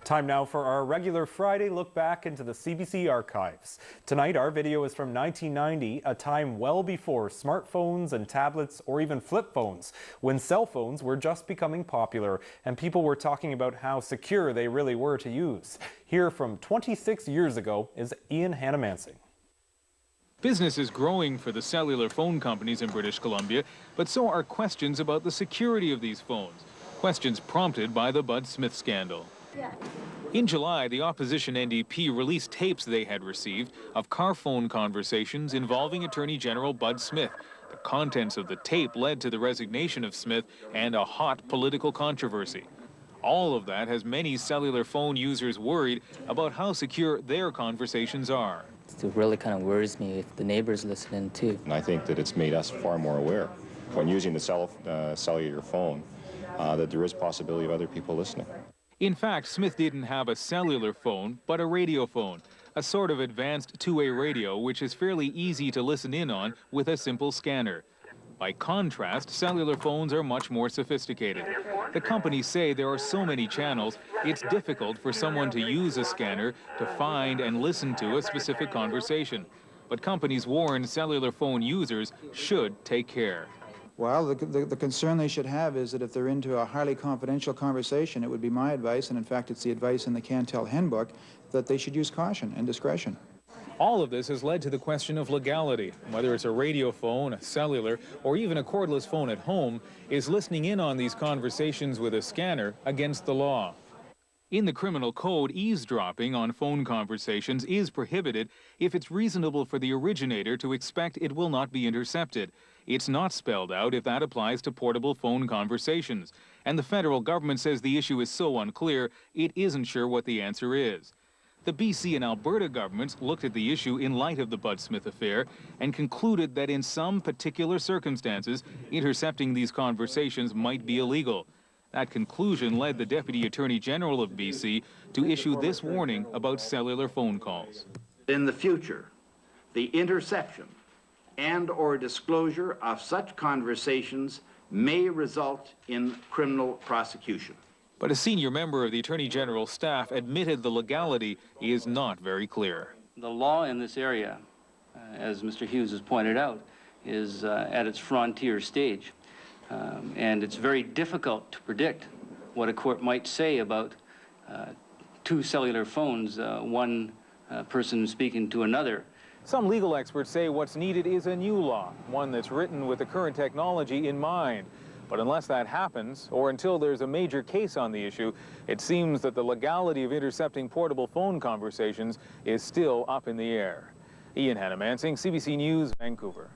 Time now for our regular Friday look back into the CBC Archives. Tonight our video is from 1990, a time well before smartphones and tablets or even flip phones, when cell phones were just becoming popular and people were talking about how secure they really were to use. Here from 26 years ago is Ian Hannamansing. Business is growing for the cellular phone companies in British Columbia, but so are questions about the security of these phones. Questions prompted by the Bud Smith scandal. In July, the opposition NDP released tapes they had received of car phone conversations involving Attorney General Bud Smith. The contents of the tape led to the resignation of Smith and a hot political controversy. All of that has many cellular phone users worried about how secure their conversations are. It really kind of worries me if the neighbors listening too. And I think that it's made us far more aware when using the cellular phone that there is possibility of other people listening. In fact, Smith didn't have a cellular phone, but a radio phone, a sort of advanced two-way radio which is fairly easy to listen in on with a simple scanner. By contrast, cellular phones are much more sophisticated. The companies say there are so many channels, it's difficult for someone to use a scanner to find and listen to a specific conversation. But companies warn cellular phone users should take care. Well, the concern they should have is that if they're into a highly confidential conversation, it would be my advice, and in fact it's the advice in the Cantel Handbook, that they should use caution and discretion. All of this has led to the question of legality. Whether it's a radio phone, a cellular, or even a cordless phone at home, is listening in on these conversations with a scanner against the law? In the criminal code, eavesdropping on phone conversations is prohibited if it's reasonable for the originator to expect it will not be intercepted. It's not spelled out if that applies to portable phone conversations. And the federal government says the issue is so unclear, it isn't sure what the answer is. The BC and Alberta governments looked at the issue in light of the Bud Smith affair and concluded that in some particular circumstances, intercepting these conversations might be illegal. That conclusion led the Deputy Attorney General of BC to issue this warning about cellular phone calls. In the future, the interception and/or disclosure of such conversations may result in criminal prosecution. But a senior member of the Attorney General's staff admitted the legality is not very clear. The law in this area, as Mr. Hughes has pointed out, is at its frontier stage. And it's very difficult to predict what a court might say about two cellular phones, one person speaking to another. Some legal experts say what's needed is a new law, one that's written with the current technology in mind. But unless that happens, or until there's a major case on the issue, it seems that the legality of intercepting portable phone conversations is still up in the air. Ian Hannamansing, CBC News, Vancouver.